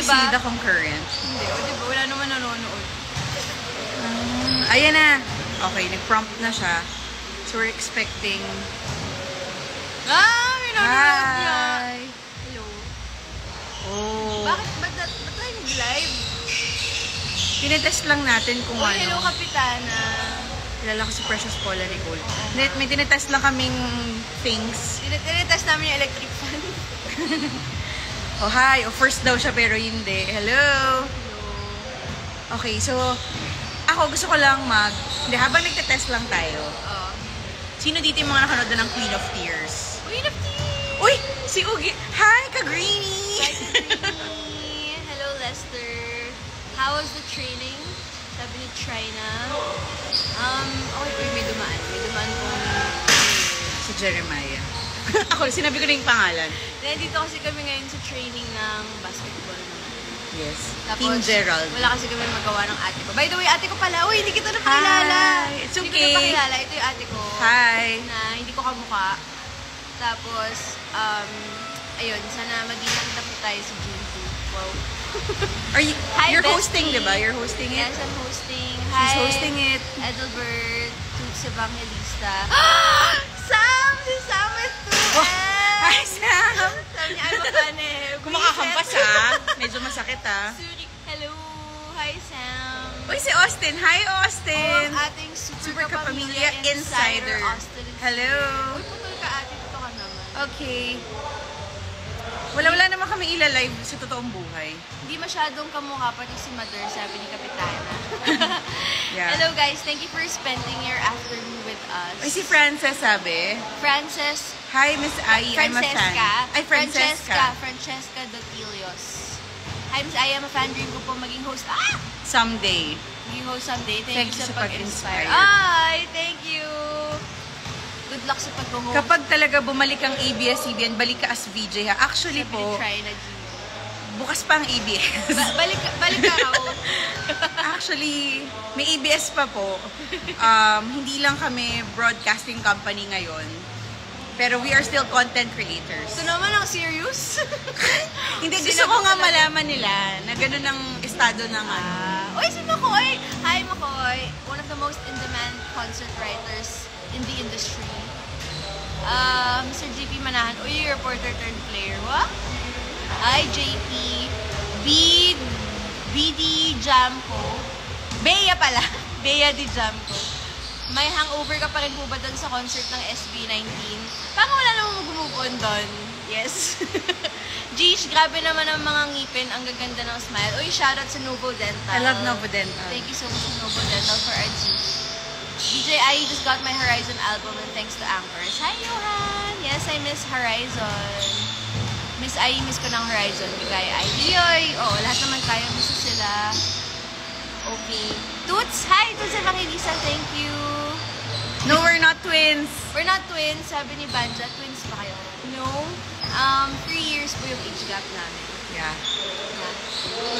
see the concurrent? Hindi, o diba? Wala naman nanonood. Ayan na. Okay, nag-prompt na siya. So, we're expecting... May nanonood niya. Hi! Hello. Oh. Bakit tayo nag-live? Tinetest lang natin kung ano. Hello, Kapitana. Kilala ko si Precious Paula Nicole. May tinetest lang kaming things. Tinetest namin yung electric fan. Oh, hi. Oh, first daw siya pero hindi. Hello. Okay, so ako gusto ko lang habang nagtetest lang tayo. Sino dito yung mga nakanood ng Queen of Tears? Queen of Tears! Uy! Si Ugi! Hi, Ka-Greenie! Hi, Ka-Greenie! Hello, Lester. How was the training? Sabi ni Trina. Okay, may dumaan. May dumaan kong... Si Jeremiah. Ako, sinabi ko na yung pangalan. Nandito kasi kami ngayon sa training ng basketball naman. Yes. Tapos, Team Gerald. Wala kasi kami magawa ng ate ko. By the way, ate ko pala. Uy, hindi kita napakilala. Hi. It's Hindi okay. ko napakilala. Ito yung ate ko. Hi. Na hindi ko kamukha. Tapos, ayun, sana maging nakita po tayo sa June 2. Wow. You're hosting, di ba? You're hosting it? Yes, I'm hosting. She's hosting it. Edelbert, Toots Evangelista. Sam! Si Sam with 2 Oh, hi, Sam! Sabi niya, I'm a fan eh. Kung makakampas ha, medyo masakit ha. Suri, hello! Hi, Sam! Uy, si Austin! Hi, Austin! Ang ating Super Kapamilya Insider. Austin. Hello! Uy, putol ka ate, ito ka naman. Okay. Wala naman kami ila-live sa totoong buhay. Hindi masyadong kamukha, pati si Mother, sabi ni Kapitana. Yeah. Hello guys, thank you for spending your afternoon with us. Ay, si Frances sabi. Frances. Hi, Miss Ai. I'm a fan. Ay, Francesca. Francesca Dotilios. Hi, Miss Ai. I'm a fan. Dream ko po maging host. Someday. Maging host someday. Thank you sa pag-inspire. pag-inspire. Ay, thank you. Good luck sa pag-host. Kapag talaga bumalik ang ABS-CBN, balik ka as VJ ha. Actually sabi po, try na G. bukas pa ang ABS. Balik ka raw. Actually, may ABS pa po. Hindi lang kami broadcasting company ngayon. Pero we are still content creators. Ito naman ang serious. Hindi, gusto ko nga malaman nila na gano'n ang estado ng Uy, si Makoy! Hi, Makoy! One of the most in-demand concert writers in the industry. Mr. JP Manahan. Uy, reporter turned player. What? Hi, JP. BD Jamco. Bea pala. Bea di Jamco. May hangover ka pa rin po ba doon sa concert ng SB19? Parang wala namang mag-move on doon. Yes. Gish, grabe naman ang mga ngipin. Ang gaganda ng smile. Uy, shoutout sa Novo Dental. I love Novo Dental. Thank you so much to Novo Dental for our Gish. DJ I just got my Horizon album and thanks to Anchors. Hi, Johan! Yes, I miss Horizon. Miss I, miss ko ng Horizon. Bigay I. Yoy! Oh, lahat naman tayo. Miss sila. Okay. Toots! Hi! Toots Evangelista. Thank you. No, we're not twins. We're not twins. Sabi ni Banja. Twins ba kayo? No. 3 years po yung age gap namin. Yeah.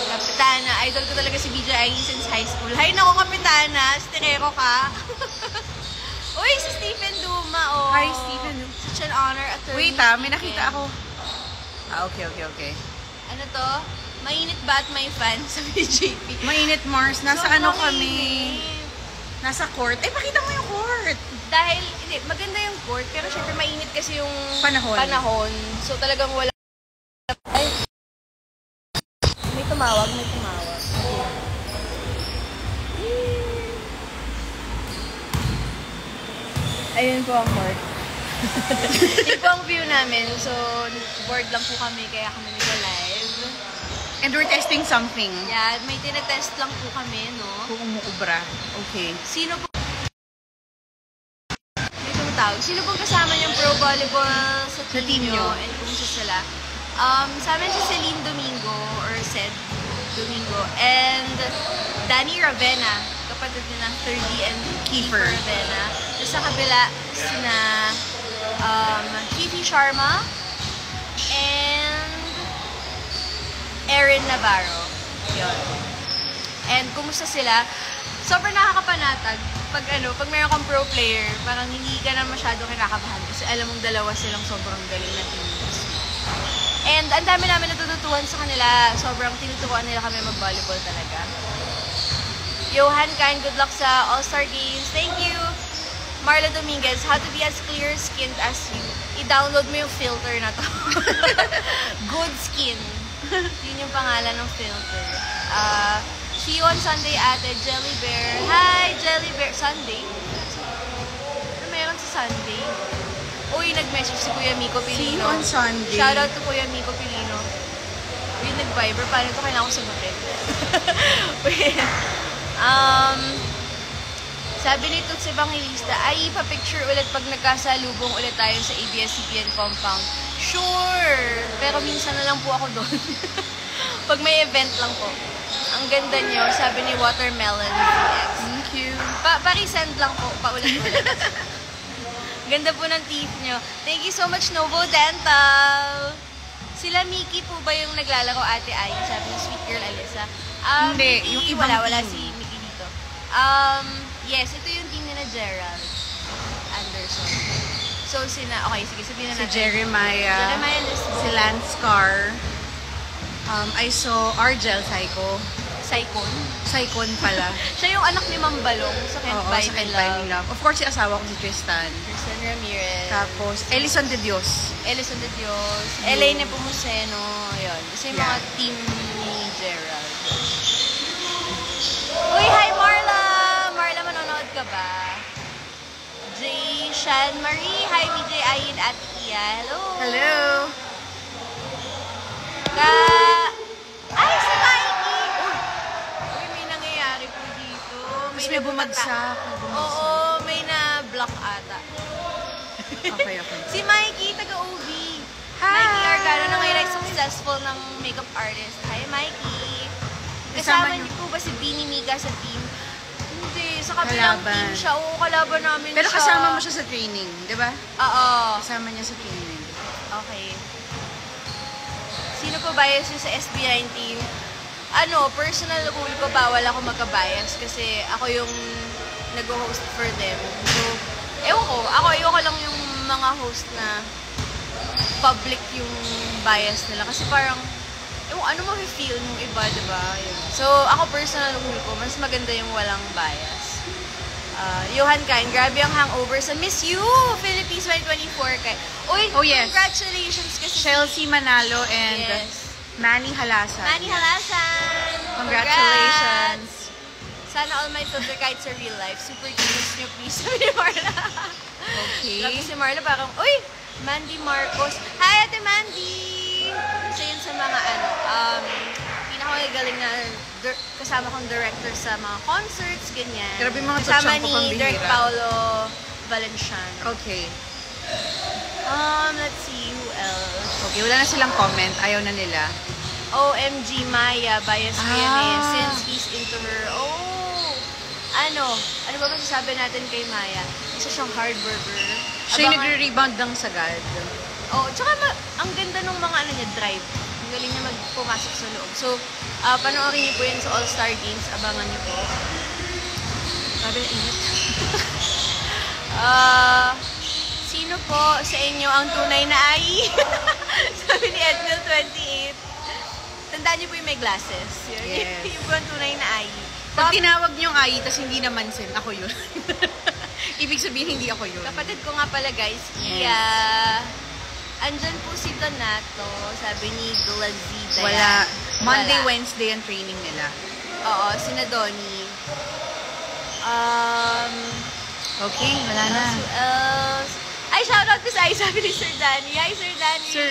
Kapitana. Idol ko talaga si BJ since high school. Hi, nako Kapitana. Stirero ka. Uy, si Stephen Duma. Oh. Hi, Stephen. Such an honor. Attorney Wait may nakita ako. Okay. Ano to? Mainit ba at may fan? Sabi ni JP. Mainit, Mars. Nasa Sobrang ano kami? mainit. Nasa court. Ay, pakita mo yung court. Dahil, hindi, maganda yung court, pero syempre mainit kasi yung Panahon. So talagang wala. Ay, may tumawag. Ayun po ang court. Yun po ang view namin. So, bored lang po kami, kaya kami nag-live. And we're testing something. Yeah, may tinetest lang po kami, no? Kung umuubra. Okay. Sino po? May tumatawag. Sino pong kasama niyong pro volleyball sa team niyo? And kumusta sila? Sa amin si Celine Domingo or Ced Domingo and Danny Ravena, kapatid niya ng 30 and Kiefer Ravena. Tapos sa kabila, sina Fifi Sharma and Erin Navarro. Yun. And kumusta sila? Sobrang nakakapanatag. Pag meron kang pro player, parang hindi ka na masyado kinakabahan kasi alam mong dalawa silang sobrang galing na team. And ang dami namin natututuhan sa kanila. Sobrang tinuturuan nila kami mag-volleyball talaga. Johan Kain, good luck sa All-Star Games. Thank you. Marla Dominguez, how to be as clear-skinned as you. I-download mo yung filter na to. Good skin. Yun yung pangalan ng filter. See you on Sunday, ate. Jelly Bear. Hi, Jelly Bear. Sunday? Ano meron sa Sunday? Uy, nag-message si Kuya Miko Pilino. See you on Sunday. Shoutout to Kuya Miko Pilino. Uy, nag-Viber. Paano ito? Kailangan ko sagutin. Sabi ni Tuts Evangelista, ay, pa-picture ulit pag nagkasalubong ulit tayo sa ABS-CBN compound. Sure! Pero minsan na lang po ako doon. Pag may event lang po. Ang ganda niyo, sabi ni Watermelon VX. Thank you. Pa-resend lang po, paulit-ulit. Ganda po ng teeth niyo. Thank you so much, Novo Dental. Sila Mickey po ba yung naglalaro, Ate Ay? Sabi ni Sweet Girl Alyssa. Hindi, Mickey, yung ibang wala team. si Mickey dito. Yes, ito yung team ni na Gerald Anderson. So, okay, sige, sabihin na Si natin. Jeremiah. Jeremiah Lisbon. Si Lance Carr. I saw Argel Psycho. Saikon. Saikon pala. Siya yung anak ni Ma'am Balong sa Can't Oo, Buy sa Me Can't Buy Me Love. Love. Of course, si asawa ko si Tristan. Tristan Ramirez. Tapos, Elison de Dios. Elison de Dios. Elaine Nepomuceno. Yun. Kasi yung mga Yeah. team ni Gerald. Uy, hi Marla! Marla, manonood ka ba? Jay Shan Marie. Hi, BJ Ayin at Iya. Hello! Hello! Ay, si Mikey! Uy, may nangyayari po dito. Tapos may bumagsak. Oo, may na-block ata. Okay. Si Mikey, taga-OB. Hi! Mikey Argano na ngayon ay successful ng makeup artist. Hi, Mikey. Kasama Kasama niyo- niyo po ba si Beanie Mika sa team? Hindi, sa kabilang Kalaban. team siya. Oo, kalaban namin Pero siya. kasama mo siya sa training, di ba? Oo. Kasama niya sa training. Okay. Sino po bias yun sa SB19? Personal rule ko, bawal ako magka-bias kasi ako yung nag-host for them. So, ewan ko. Ayoko lang yung mga host na public yung bias nila. Kasi parang, ano ma-feel ng iba, diba? Yun. So, ako personal rule ko, mas maganda yung walang bias. Johan Kain, grabe ang hangover sa Miss You! Philippines 2024 kay. Uy, Oh, yes. congratulations kasi Chelsea Manalo and Yes. Manny Halasan. Manny Halasan! Congratulations! Congrats! Sana all my filter kites are real life. Super cute nyo, please. Sabi ni Marla. Okay. Grabe si Marla, parang, uy! Mandy Marcos. Hi, Ate Mandy! Isa yun sa mga, pinakamagaling na kasama kong director sa mga concerts, ganyan. Grabe yung mga kasama tutsang ko, ni pambihira. Direk Paolo Valenciano. Okay. Let's see, who else? Okay, wala na silang comment. Ayaw na nila. OMG Maya, bias ko yan eh, Ah. since he's into her. Ano ba masasabi natin kay Maya? Isa siyang hard worker. Siya yung nagre-rebound ng sagad. Tsaka ang ganda ng mga drive. Ang galing niya pumasok sa loob. So, panoorin niyo po yan sa All-Star Games. Abangan niyo po. Grabe na init. Sino po sa inyo ang tunay na ay? Sabi ni Edmil 28. Tandaan niyo po yung may glasses. Yes. Yung po ang tunay na ay. Pag tinawag niyong Ai, tas hindi naman Sen, ako yun. Ibig sabihin, hindi ako yun. Kapatid ko nga pala guys, Yes. andyan po si Donato, sabi ni Glazida. Wala. Monday, Wala. Wednesday ang training nila. Oo, si Nadoni. Okay, wala na. Who else? Ay, shoutout ko sa sabi ni Sir Danny. Hi, Sir Danny. Sir.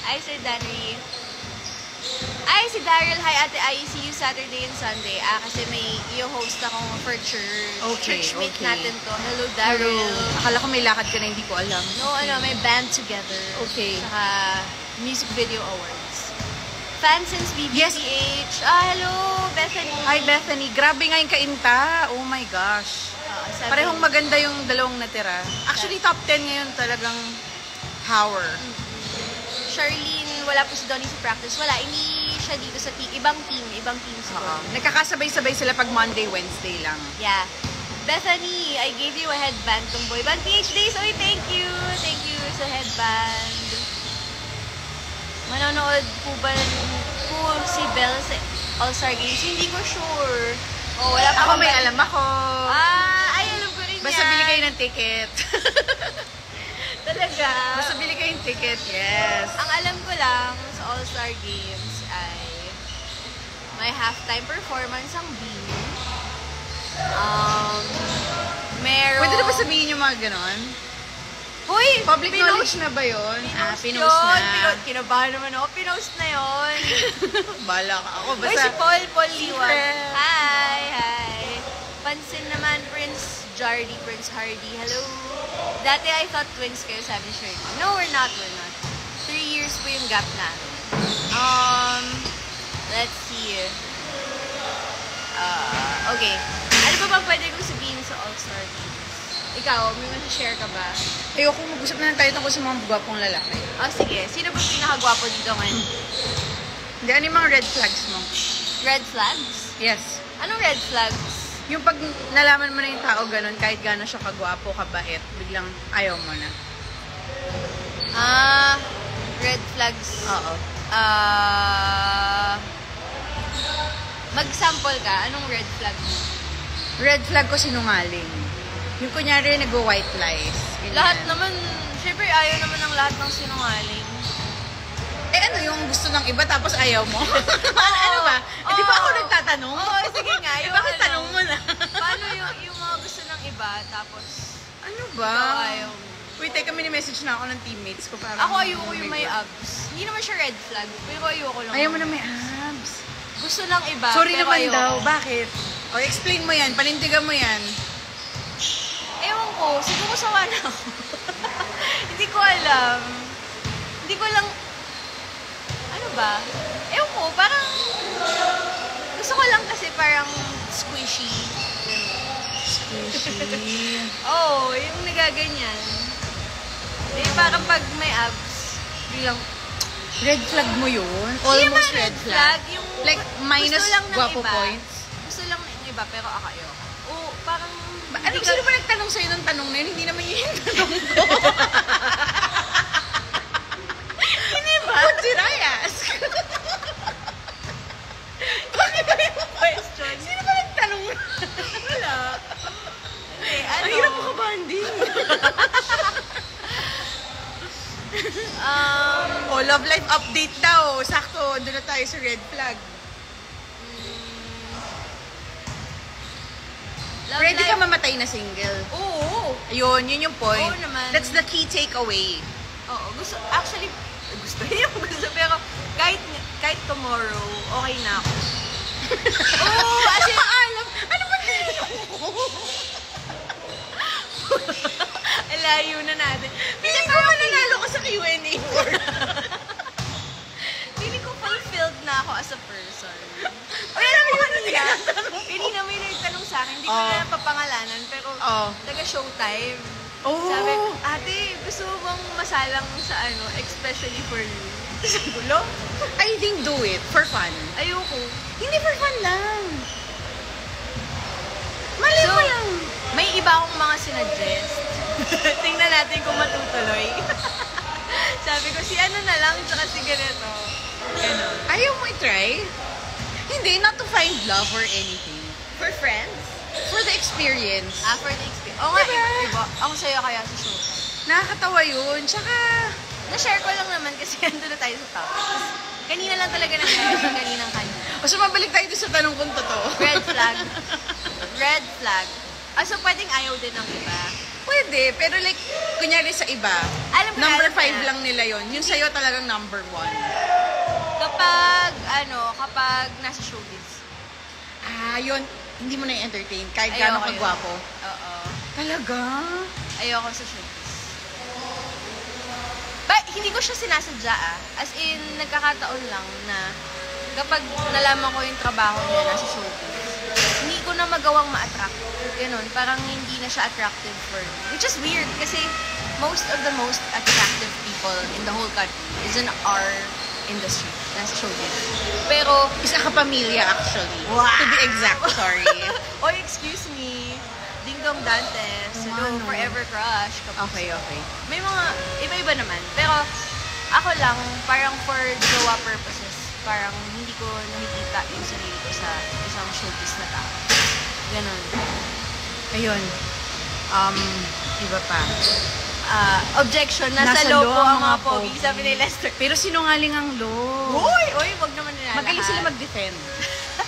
Hi, Sir Danny. Ay, si Daryl. Hi, Ate Ai. See you Saturday and Sunday. Kasi may i-host akong for church. Okay, Churchmate okay. natin to. Hello, Pero, Daryl. akala ko may lakad ka na, hindi ko alam. No, may band together. Okay. Saka Music Video Awards. Fan since BBTH. Yes. Hello, Bethany. Hi, Bethany. Grabe nga yung kainta. Oh my gosh. Sabi- Parehong maganda yung dalawang natira. Actually, top 10 ngayon talagang power. Charlene, wala po si Donnie sa practice. Wala, hindi siya dito sa team. Ibang team siguro. Nagkakasabay-sabay sila pag Monday, Wednesday lang. Yeah. Bethany, I gave you a headband tong boy band PH Days. Oy, thank you. Thank you sa headband. nanonood po si Belle sa All-Star Games? Hindi ko sure. Oh, wala pa Ako may alam ako. Ay, alam ko rin Basta yan. bili kayo ng ticket. Talaga. Basta bili kayo ng ticket, yes. Ang alam ko lang sa All-Star Games ay may halftime performance ang Bean. Meron... Pwede na ba sabihin yung mga ganon? Hoy! Public knowledge na ba yun? Pinost yun. na. Kinabahan naman ako. Pinost na yun. Bala ka ako. Hoy, Basta, si Paul Liwan. Secret. Hi. Pansin naman, Prince Hardy. Hello. Dati I thought twins kayo, sabi ni Shirley. No, we're not. 3 years po yung gap natin. Let's see. Okay. Ano ba bang pwede kong sabihin sa All-Star Games? Ikaw, may share ka ba? ayoko mag-usap na lang tayo tungkol sa mga gwapong lalaki. Sige. Sino ba pinakagwapo dito ngayon? Hindi, ano yung mga red flags mo? Red flags? Yes. Anong red flags? Yung pag nalaman mo na yung tao ganun, kahit gano'n siya kagwapo, kabait, biglang ayaw mo na. Red flags. Oo. Mag-sample ka. Anong red flag? Red flag ko sinungaling. Yung kunyari nag-white lies. Ganyan. Lahat naman, syempre ayaw naman ng lahat ng sinungaling. Eh ano yung gusto ng iba tapos ayaw mo? Ano ba? Eh, di ba ako nagtatanong? Oo, sige nga. Eh, bakit tanong mo na? Paano yung mga gusto ng iba tapos Ano ikaw ba? ayaw mo? Wait, teka, mini-message na ako ng teammates ko. Parang, Ako ayoko yung may abs. Hindi naman siya red flag, pero ayoko lang. Ayaw mo na may abs. Gusto ng iba, Sorry pero naman ayoko. daw. Bakit? O, explain mo yan. Panindigan mo yan. Ewan ko, siguro sawa na ako. Hindi ko alam. Hindi ko lang, ano ba? Ewan ko, parang, gusto ko lang kasi parang squishy. Squishy. Oo, yung nagaganyan. Eh, parang pag may abs, bilang, Red flag mo yun? Hindi Almost naman red flag. Yung Like, minus gusto lang ng guwapo iba. points? Gusto lang ng iba, pero ako ayoko. Oo, parang, Ano, hindi sino ba nagtanong sa'yo ng tanong na yun? Hindi naman yun yung tanong ko. Hindi ba? What did I ask? Bakit ba yung question? Sino ba nagtanong? Wala. Hindi, ano? Ang hirap mo ka-banding. Oh, love life update daw. Sakto, doon na tayo sa red flag. Love Ready life- ka mamatay na single? Oo. Ayun, yun yung point. Oo naman. That's the key takeaway. Oo, gusto, actually, gusto niya gusto, pero kahit tomorrow, okay na ako. Oo, as in, Ano ba alayo na natin. Feeling ko mananalo ka sa Q&A board. Feeling ko fulfilled na ako as a person. Ay, alam mo Kanina may nagtanong sa akin, hindi ko Oh. na papangalanan, pero Oh. taga-showtime. Oh. Sabi, ate, gusto mo bang masalang sa especially for you? Gulo? I think do it for fun. Ayoko. Hindi for fun lang. Mali So, mo lang. may iba akong mga sinuggest. Tingnan natin kung matutuloy. Sabi ko, si ano na lang, tsaka si ganito. Ganon. Ayaw mo i-try? Hindi, not to find love or anything. For friends? For the experience. For the experience. Oo nga, Diba? iba. Ako sa'yo kaya sa show. Nakakatawa yun. Tsaka, Na-share ko lang naman kasi nandun na tayo sa topics. Kanina lang talaga nangyari yung kaninang kanina. o sumabalik tayo doon sa tanong kung totoo. Red flag. Red flag. So pwedeng ayaw din ng iba. Pwede, pero like, kunyari sa iba, Alam ko number alam ko 5 na. lang nila yon. Yung sa'yo talagang number 1. Kapag nasa showbiz. Ah, yun. Hindi mo na i-entertain. Kahit Ayoko gano'ng yun. kagwapo. Oo. Talaga? Ayoko sa showbiz. Hindi ko siya sinasadya As in, nagkakataon lang na kapag nalaman ko yung trabaho niya nasa showbiz, hindi ko na magawang ma-attract. Ganun, parang hindi na siya attractive for me. Which is weird kasi most of the most attractive people in the whole country is in our industry, nasa showbiz. Pero, Isa ka pamilya actually. Wow! To be exact, sorry. oy, excuse me, Ding Dong Dantes, Ano? Forever Crush. Okay. May mga iba-iba naman. Pero, Ako lang, parang for jowa purposes, parang hindi ko nakikita yung sarili ko sa isang showbiz na tao. Ganon. Ayun. Iba pa. Objection, nasa low po ang mga pogi, sabi ni Lester. Pero sinungaling ang low. Uy, wag naman nila. Magaling sila mag-defend.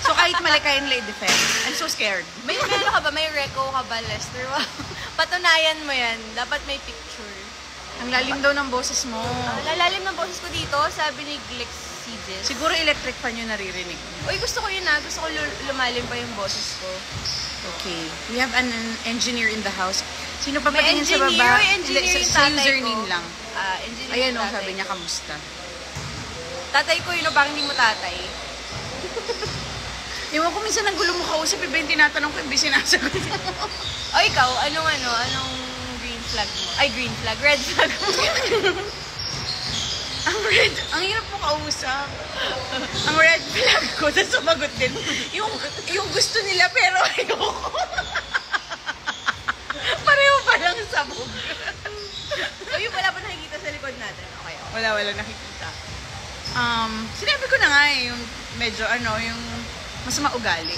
So kahit mali kayo nila i-defend. I'm so scared. May meron ka ba? May reco ka ba, Lester? Patunayan mo yan. Dapat may picture. Ang lalim daw ng boses mo. Lalalim ng boses ko dito, sabi ni Glex Cedis. Siguro electric fan yung naririnig. Uy, gusto ko yun Gusto ko lumalim pa yung boses ko. Okay. We have an engineer in the house. Sino pa May patingin sa engineer, baba? engineer Hindi, yung sa tatay username ko. lang. Engineer Ayan yung o, tatay sabi niya, ko. kamusta? Tatay ko yun, parang hindi mo tatay. Ewan ko minsan ang gulo mo kausap, iba yung tinatanong ko, iba yung sinasagot mo. O ikaw, anong green flag mo? Ay, green flag, red flag mo. Ang hirap mo kausap. Ang red flag ko, tapos sumagot din. Yung gusto nila, pero ayoko. Pareho pa lang sabog. O yung wala pa nakikita sa likod natin. Okay. Wala nakikita. Sinabi ko na nga yung medyo yung masama ugali.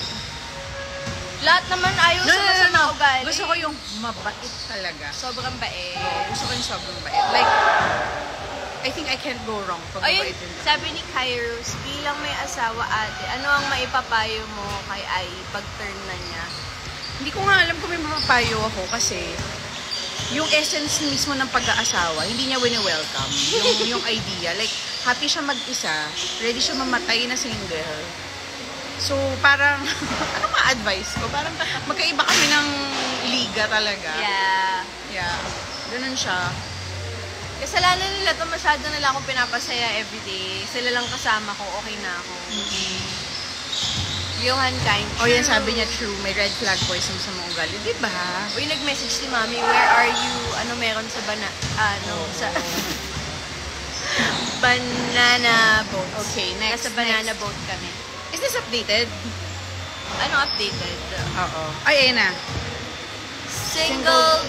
Lahat naman ayaw sa masama ugali. Gusto ko yung mabait talaga. Sobrang bait. Gusto ko yung sobrang bait. Like, I think I can't go wrong pag Ayun, mabait yun. sabi ni Kairos, bilang may asawa ate, ano ang maipapayo mo kay Ai pag turn na niya? Hindi ko nga alam kung may mapapayo ako kasi yung essence mismo ng pag-aasawa, hindi niya wini-welcome. Yung idea. Like, happy siya mag-isa, ready siya mamatay na single. So, parang, ano ma-advise ko? Parang magkaiba kami ng liga talaga. Yeah. Ganun siya. Kasalanan nila to, masyado nila akong pinapasaya everyday. Sila lang kasama ko, okay na ako. Johan Kind. O yan, sabi niya, true. May red flag po isang sa mga ugali. Diba? Uy, nag-message si Mami, where are you? Ano meron sa sa banana boat. Okay, next. Nasa banana boat kami. Is this updated? Ano updated? Oo. Ay, ayun na. Single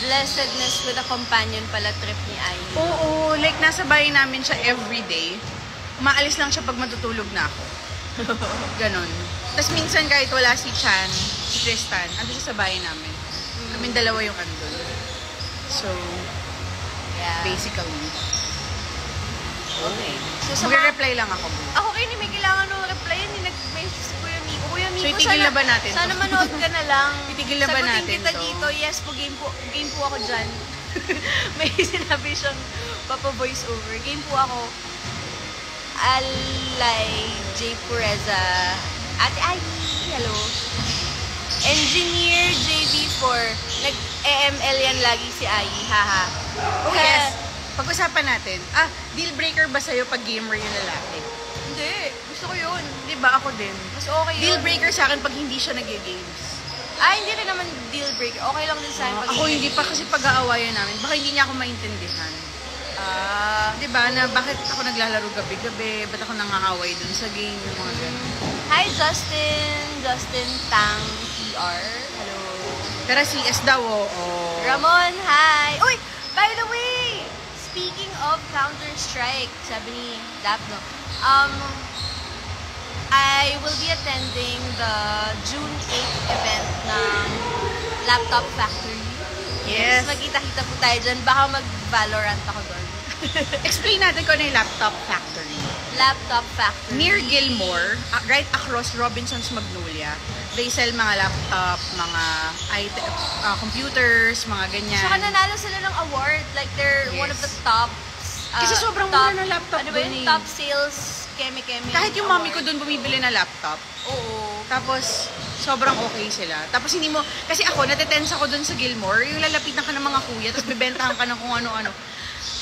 blessedness with a companion pala trip ni Ai. Oo, like nasa bahay namin siya everyday. Umaalis lang siya pag matutulog na ako. Ganon. Tapos minsan kahit wala si Chan, si Tristan, ando siya sa bahay namin. Kaming dalawa yung andun. So, Yeah. basically. Okay. So, sa mga... Mag-reply lang ako. Ako kayo, may kailangan nung reply. Hindi nag-message si Kuya Miko. Kuya Miko, So, itigil na ba natin to? Sana manood ka na lang. Itigil na ba natin Sagutin kita to? dito. Yes po, game po ako dyan. May sinabi siyang papa-voice over. Game po ako. Alay J. Pureza. Ate Ai, hello. Engineer JV4. Nag-EML yan lagi si Ai. Haha. Oh, yes. Pag-usapan natin. Deal breaker ba sa'yo pag gamer yung lalaki? Hindi. Gusto ko yun. Di ba? Ako din. Mas okay Deal yun. breaker sa akin pag hindi siya nag-games. Hindi rin naman deal breaker. Okay lang din sa akin pag Ako hindi pa kasi pag-aawayan namin. Baka hindi niya ako maintindihan. Di ba? Na bakit ako naglalaro gabi-gabi? Ba't ako nangangaway dun sa game? Yung mga ganun. Hi, Justin. Justin Tang PR. Hello. Pero CS daw, oo. Ramon, hi. Uy, by the way, speaking of Counter-Strike, sabi ni Dapno, I will be attending the June 8th event ng Laptop Factory. Yes. Magkita-kita po tayo dyan. Baka mag-Valorant ako doon. Explain natin kung ano yung Laptop Factory. Laptop Factory. Near Gilmore, right across Robinson's Magnolia, they sell mga laptop, mga computers, mga ganyan. Saka nanalo sila ng award. Like, they're Yes. one of the top... Kasi sobrang mura ng laptop ano ba dun yun? eh. Top sales, keme-keme. Kahit yung mami ko dun bumibili na laptop. Oo. Tapos, sobrang okay sila. Tapos hindi mo, kasi ako, natetense ako dun sa Gilmore, yung lalapitan ka ng mga kuya, tapos bibentahan ka ng kung ano-ano.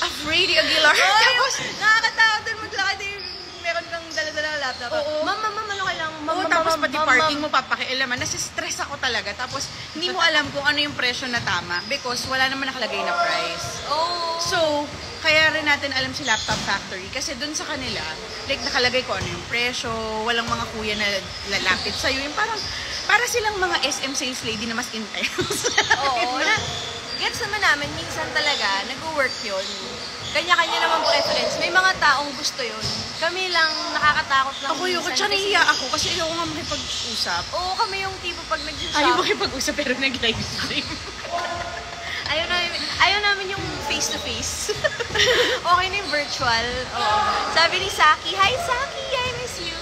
Afraid Aguilar. Tapos, Nakakatawa dun maglakad yung meron kang dala-dala na laptop. Oo. Ma'am, ano kailangan? oo, tapos pati parking mo papakialaman. Nasistress ako talaga. Tapos, hindi mo alam kung ano yung presyo na tama because wala naman nakalagay na price. Oh. So, kaya rin natin alam si Laptop Factory kasi dun sa kanila, like nakalagay ko ano yung presyo, walang mga kuya na lalapit sa'yo. Yung parang, para silang mga SM sales lady na mas intense. Oo. Gets experience naman namin, minsan talaga, nag-work yun. Kanya-kanya naman preference. May mga taong gusto yun. Kami lang, nakakatakot lang. Ako yung kutsa nahiya ako kasi ayaw nga makipag-usap. Oo, kami yung tipo pag nag-shop. Ayaw makipag-usap pero nag-live stream. Ayaw namin yung face-to-face. Okay na yung virtual. Oo. Sabi ni Saki, "Hi Saki, I miss you."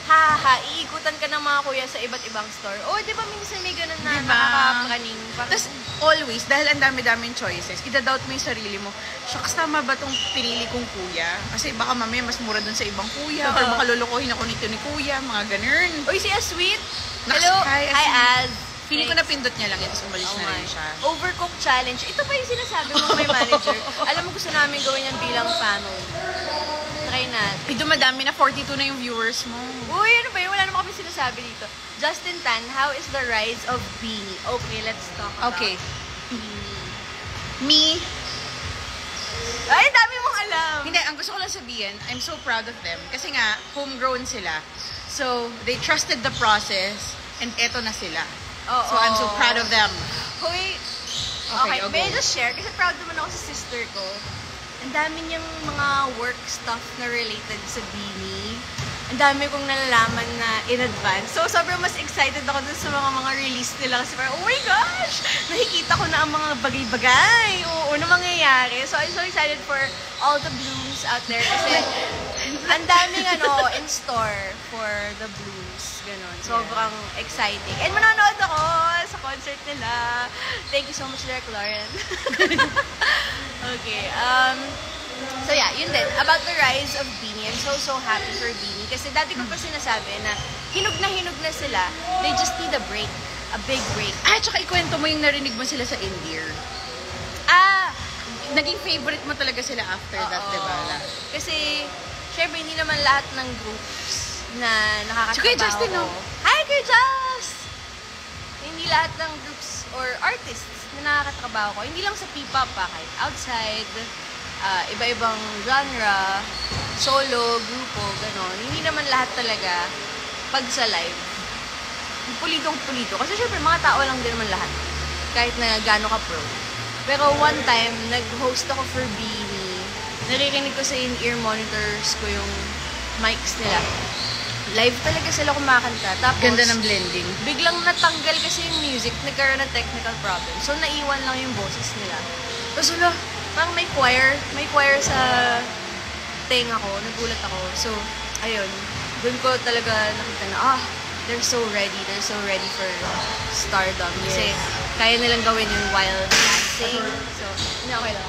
Ha, iikutan ka ng mga kuya sa iba't ibang store. Oh, di ba minsan may ganun na Diba? nakakapraning. Tapos, always, dahil ang dami-daming choices, idadoubt mo yung sarili mo, shucks, tama ba itong pinili kong kuya? Kasi baka mamaya mas mura dun sa ibang kuya, or baka lulukohin ako nito ni kuya, mga ganun. Uy, si Asweet. Naks, Hello. hi, Hi, Az. Feeling ko napindot niya lang, tapos umalis na rin siya. Overcook challenge. Ito pa yung sinasabi mo may manager. Alam mo, gusto namin gawin yan bilang family. Try natin. Ay, dumadami na 42 na yung viewers mo. Uy, ano ba yun? Wala naman kami sinasabi dito. Justin Tan, how is the rise of Beanie? Okay, let's talk about Okay. Beanie. Me, Ay, dami mong alam! hindi, ang gusto ko lang sabihin, I'm so proud of them. Kasi nga, homegrown sila. So, they trusted the process, and eto na sila. So, I'm so proud of them. Hoy, Okay, okay, go. may I just share? Kasi proud naman ako sa sister ko. Ang dami niyang mga work stuff na related sa Beanie. Ang dami kong nalalaman na in advance. So, sobrang mas excited ako dun sa mga release nila. Kasi parang, oh my gosh! Nakikita ko na ang mga bagay-bagay. Oo, na mangyayari. So, I'm so excited for all the blooms out there. Kasi, ang daming in store for the blooms. Ganon. Sobrang exciting. And manonood ako sa concert nila. Thank you so much, Derek Lauren. Okay. So yeah, yun din. About the rise of Beanie, I'm so happy for Beanie. Kasi dati ko pa sinasabi na hinog na sila. They just need a break. A big break. Tsaka ikwento mo yung narinig mo sila sa India. Naging favorite mo talaga sila after that, Oo. di ba? Kasi, syempre, hindi naman lahat ng groups na nakakatrabaho Si Kuya Justin, no? Hi, Kuya Just! Hindi lahat ng groups or artists na nakakatrabaho ko. Hindi lang sa P-pop kahit outside, iba-ibang genre, solo, grupo, gano'n. Hindi naman lahat talaga pag sa live. Pulitong-pulito. Kasi syempre, mga tao lang din naman lahat. Kahit na gano'n ka pro. Pero one time, nag-host ako for Beanie. Naririnig ko sa in-ear monitors ko yung mics nila. Live talaga sila kumakanta. Tapos, Ganda ng blending. biglang natanggal kasi yung music, nagkaroon ng technical problem. So, naiwan lang yung boses nila. Tapos, wala, parang may choir sa tenga ko, nagulat ako. So, ayun, dun ko talaga nakita na, they're so ready for stardom. Kasi, kaya nilang gawin yun while dancing. So, hindi, okay lang.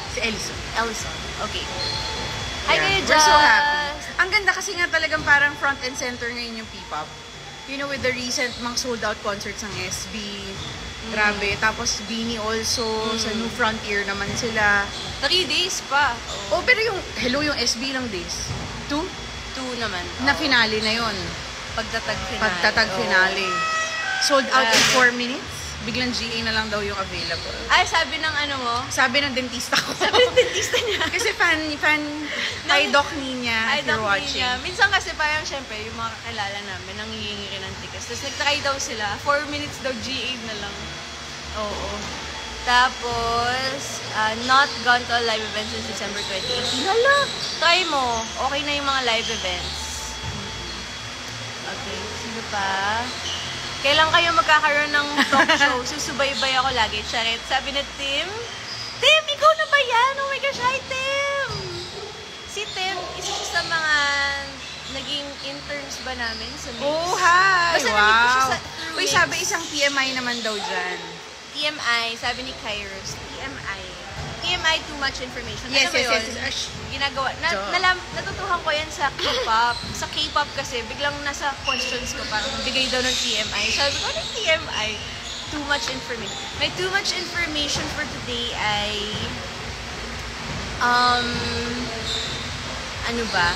Si Ellison. Okay. Hi, Yeah. Kuya We're so happy. Just! Ang ganda kasi nga talagang parang front and center ngayon yung P-pop. You know, with the recent mga sold out concerts ng SB. Grabe. Tapos Beanie also. Sa New Frontier naman sila. 3 days pa. Oh, pero yung SB lang days. 2? 2 naman. Na finale na yon. Pagtatag finale. Sold out in 4 minutes. Biglang GA na lang daw yung available. Ay, sabi ng mo? Sabi ng dentista ko. Sabi ng dentista niya. Kasi fan hi Doc Nina, if you're watching. Niya. Minsan kasi parang syempre, yung mga kakilala namin, nangihingi rin ng tickets. Tapos nag-try daw sila. 4 minutes daw, GA na lang. Oo. Tapos, not gone to a live event since December 2018. Hala! Try mo. Okay na yung mga live events. Okay. Sino pa? Kailan kayo magkakaroon ng talk show? Susubaybay ako lagi. Charet. Sabi na Tim, ikaw na ba yan? Oh my gosh, hi Tim! Si Tim, isa siya sa mga naging interns ba namin sa Mix. Oh, hi! Basta nandito siya Wow! sa through Uy, Mix. sabi isang TMI naman daw dyan. TMI, sabi ni Kairos. TMI, too much information. Yes, Ano ba yes, yun? yes. Ginagawa. Natutuhan ko yan sa K-pop. Sa K-pop kasi, biglang nasa questions ko, parang bigay daw ng TMI. Sabi ko, ano yung TMI? Too much information. My too much information for today ay... ano ba?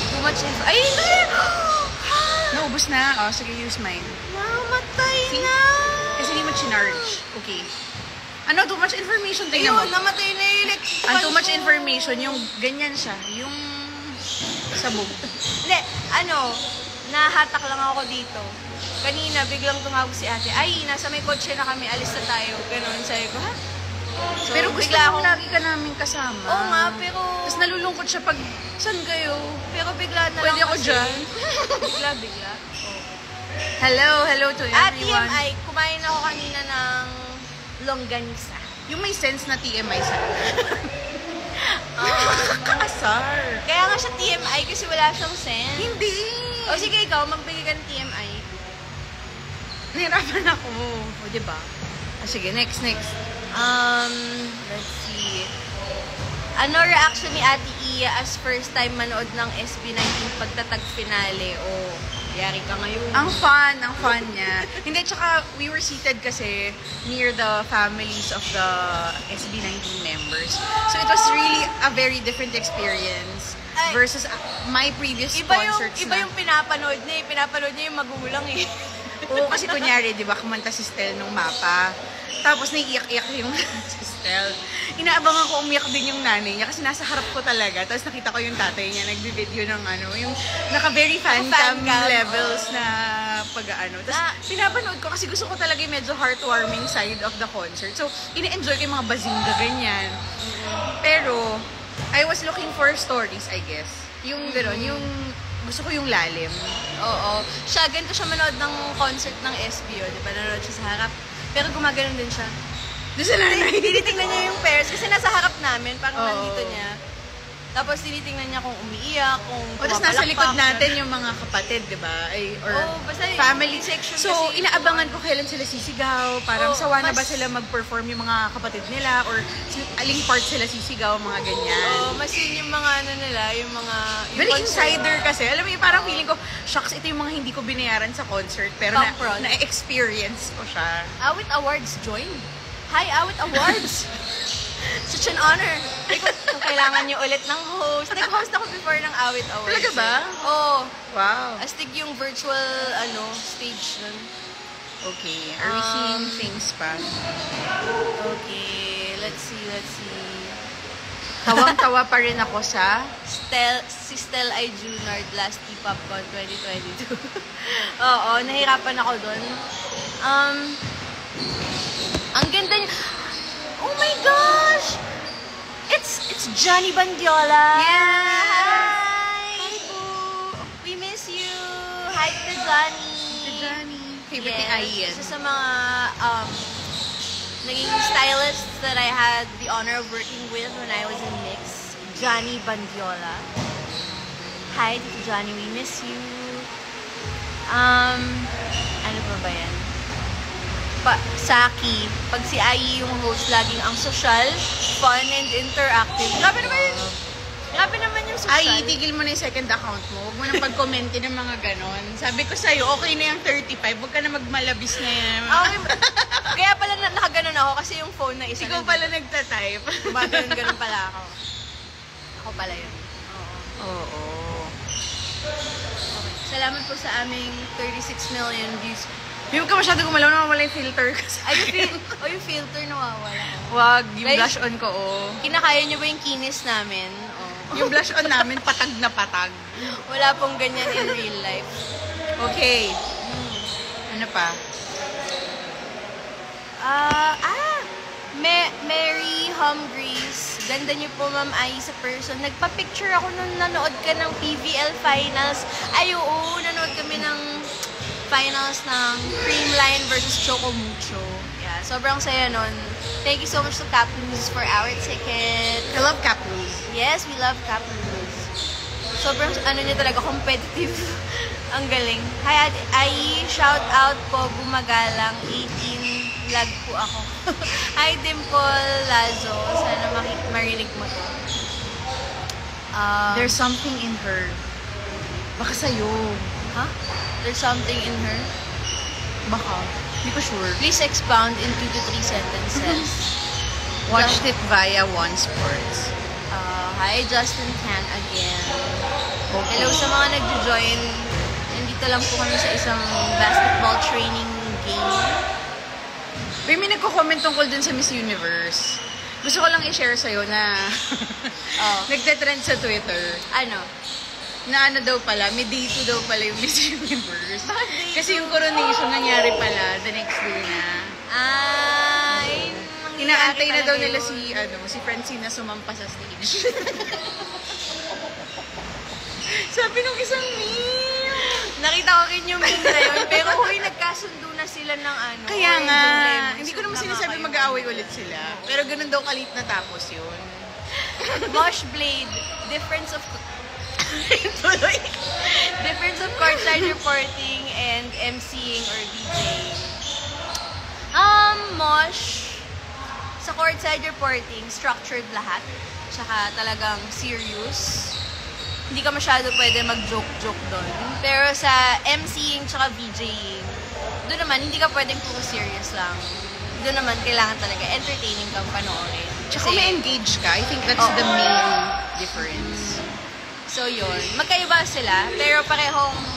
Too much info. Ay, hindi! Naubos na. Oh, sige, use mine. Namatay See? na! Kasi hindi mo chinarge. Okay. Ano, too much information? Tingnan mo. Ayun, namatay na yung electric Ang too fan much ko. information, yung ganyan siya. Yung sabog. Hindi, nahatak lang ako dito. kanina, biglang tumawag si ate, ay, nasa may kotse na kami, alis na tayo. Ganon, sabi ko, ha? So, Pero gusto bigla mo akong- lagi ka namin kasama. Oo nga, pero... Tapos nalulungkot siya pag, saan kayo? Pero bigla na Pwede lang ako kasi. dyan? Bigla. Hello to At everyone. TMI, kumain ako kanina ng longganisa. Yung may sense na TMI sa Kakasar. Kaya nga siya TMI kasi wala siyang sense. Hindi. O sige, ikaw, magbigay ka ng TMI. Nahirapan ako. O, diba? Sige, next. Let's see. Ano reaction ni Ate Iya as first time manood ng SB19 pagtatag finale? O, yari ka ngayon. Ang fun niya. Hindi, tsaka we were seated kasi near the families of the SB19 members. So it was really a very different experience Ay. versus my previous concerts Iba yung pinapanood niya. Pinapanood niya yung magulang eh. Oo, kasi kunyari, di ba, kumanta si Stel nung mapa. Tapos naiiyak-iyak yung si Stel. Inaabangan ko umiyak din yung nanay niya kasi nasa harap ko talaga. Tapos nakita ko yung tatay niya nagbi-video ng yung naka-very fan cam levels na pag-ano. Tapos pinapanood ko kasi gusto ko talaga yung medyo heartwarming side of the concert. So, ina-enjoy ko yung mga bazinga ganyan. Pero, I was looking for stories, I guess. Yung gano'n, yung gusto ko yung lalim. Oo. Ganito siya manood ng concert ng SBO, di ba? Nanood siya sa harap. Pero gumaganon din siya. Doon sa nanay. Tinitingnan niya yung pairs kasi nasa harap namin, parang Oo. nandito niya. Tapos tinitingnan niya kung umiiyak, kung O, tapos nasa likod pumapalakpak. natin yung mga kapatid, di ba? Or basta yung family section So, kasi- inaabangan ko kailan sila sisigaw. Parang Oo, sawa na ba mas- sila mag-perform yung mga kapatid nila? Or aling part sila sisigaw, mga ganyan. Oo, mas yun yung mga ano nila, yung mga... Yung Very concert. insider kasi. Alam mo yung parang feeling ko, shucks, ito yung mga hindi ko binayaran sa concert. Pero Top front. na-experience ko siya. Awit Awards, join. Hi, Awit Awards! Such an honor. Kung kailangan niyo ulit ng host. Nag-host ako before ng Awit Awards. Talaga ba? Oo. Wow. Astig yung virtual stage nun. Okay. Are we seeing things pa? Okay, let's see. Tawang-tawa pa rin ako sa... Si Stel I. Junard, Last T-Popcon 2022. Oo, nahirapan ako dun. Ang ganda niya. Oh my gosh! It's Johnny Bandiola! Yes! Hi po! We miss you! Hi to Johnny! Favorite ni Ai yan. Isa sa mga naging stylists that I had the honor of working with when I was in Mix, Johnny Bandiola. Hi, Tito Johnny, we miss you. Ano pa ba yan? Saki. Pag si Ai yung host, laging ang social, fun, and interactive. Grabe naman yung social. Ay, itigil mo na yung second account mo. Huwag mo nang pag-commentin ng mga ganon. Sabi ko sa'yo, okay na yung 35. Huwag ka na magmalabis na yan. Kaya pala nakaganon ako kasi yung phone na isa. Ikaw pala nagtatype. Ganun pala ako. Ako pala yun. Oo. Salamat po sa aming 36 million views. Hindi ka masyado gumalaw na wala yung filter kasi. Ay, yung filter nawawala. Wag, yung Guys, blush on ko, Kinakaya niyo ba yung kinis namin? Yung blush on namin, patag na patag. Wala pong ganyan in real life. Okay. Ano pa? Mary Humgrees. Ganda niyo po, Ma'am Ai, sa person. Nagpa-picture ako nung nanood ka ng PVL Finals. Ay, oo, nanood kami ng finals ng Creamline versus Choco Mucho. Yeah, sobrang saya nun. Thank you so much to Capluz for our ticket. I love Capluz. Yes, we love Capluz. Sobrang, niya talaga, competitive. Ang galing. Hi, Ai, shout out po, gumagalang, 18, vlog po ako. Hi, Dimple Lazo. Sana marinig mo to. There's something in her. Baka sa'yo. Huh? There's something in her? Baka. Hindi ko sure. Please expound in 2 to 3 sentences. Watched it via One Sports. Hi, Justin Tan again. Okay. Hello sa mga nagjo-join. Nandito lang po kami sa isang basketball training game. Pero may nagko-comment tungkol dun sa Miss Universe. Gusto ko lang i-share sa'yo na nagte-trend sa Twitter. Ano? na ano daw pala, may day 2 daw pala yung Miss Universe. Kasi yung coronation nangyari pala the next day na. Ay, Inaantay na daw nila si Francine na sumampa sa stage. Sabi nung isang meme. Nakita ko rin yung meme na yun, pero huy, nagkasundo na sila ng ano. Kaya nga, problema. hindi ko naman sinasabi mag-aaway ulit sila. Pero ganun daw kalit na tapos yun. Mosh Blade, difference of courtside reporting and MCing or DJing. Mosh, sa courtside reporting, structured lahat. Tsaka talagang serious. Hindi ka masyado pwede mag-joke-joke doon. Pero sa MCing tsaka VJing, doon naman, hindi ka pwedeng puro serious lang. Doon naman, kailangan talaga entertaining kang panoorin. Tsaka may engage ka. I think that's the main difference. So yun, magkaiba sila, pero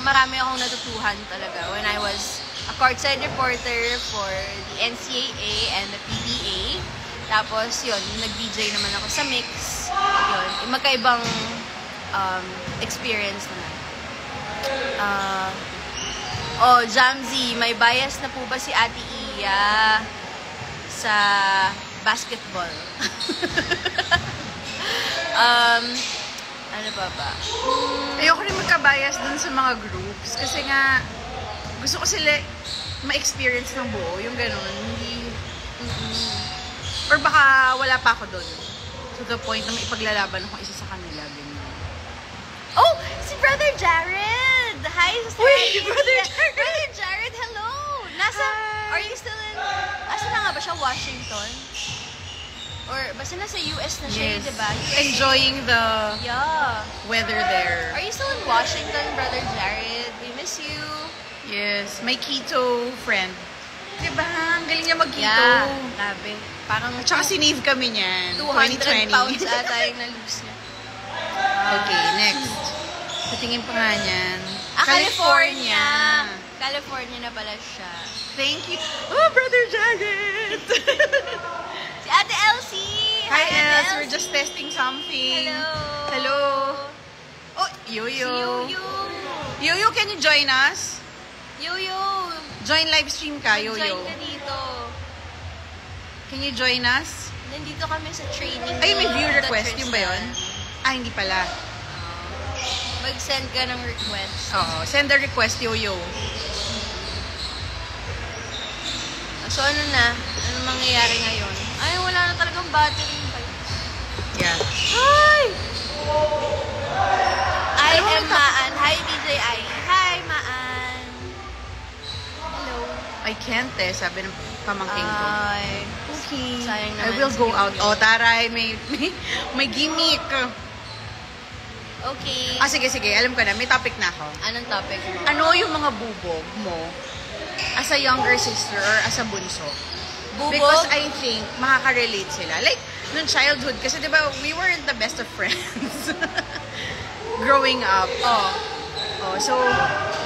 marami akong natutuhan talaga when I was a courtside reporter for the NCAA and the PBA. Tapos yun, nag-DJ naman ako sa mix. Yun, magkaibang experience naman. Jamzy, may bias na po ba si Ate Iya sa basketball? Ano ba? Ayoko rin magka-bias dun sa mga groups. Kasi nga, gusto ko sila ma-experience ng buo. Yung ganun. Hindi... Or baka wala pa ako dun. To the point na may ipaglalaban ako isa sa kanila. Ganun. Oh! Si Brother Jared! Hi, Sister Uy, Alicia. Brother Jared! Brother Jared, hello! Are you still in... Asa na nga ba siya? Washington? Or basta nasa US na siya, Yes. diba? Enjoying the Yeah. weather there. Are you still in Washington, Brother Jared? We miss you. Yes. My keto friend. Diba? Ang galing niya mag-keto. Yeah. Grabe. Parang Tsaka sinave kami niyan. 200 2020. pounds ata yung na-lose niya. Okay, next. Patingin pa nga niyan. California. California na pala siya. Thank you. Oh, Brother Jared! Si Ate Elsie! Hi, Ate Els. We're Elsie. just testing something. Hello. Hello. Oh, Yoyo. Si Yuyu. Yoyo, can you join us? Yuyu. Join live stream ka, Yoyo. Join ka dito. Can you join us? Nandito kami sa training. Ay, may view ng request. The Yung ba yun? Tristan. Ah, hindi pala. Mag-send ka ng request. Oo. Send a request, Yoyo. So, ano na? Ano mangyayari ngayon? Ay, wala na talagang battery. Yeah. Hi! I Alam mo, am Maan. Hi, DJI. Hi, Maan. Hello. I can't sabi ng pamangking ko. Ay. Okay. Sayang I naman will si go Yoyo. out. Oh, taray. May gimmick. Okay. Ah, sige. Alam ko na. May topic na ako. Anong topic mo? Ano yung mga bubog mo as a younger sister or as a bunso? Bubog? Because I think makaka-relate sila. Like, nung childhood, kasi di ba, we weren't the best of friends growing up. Oh, so,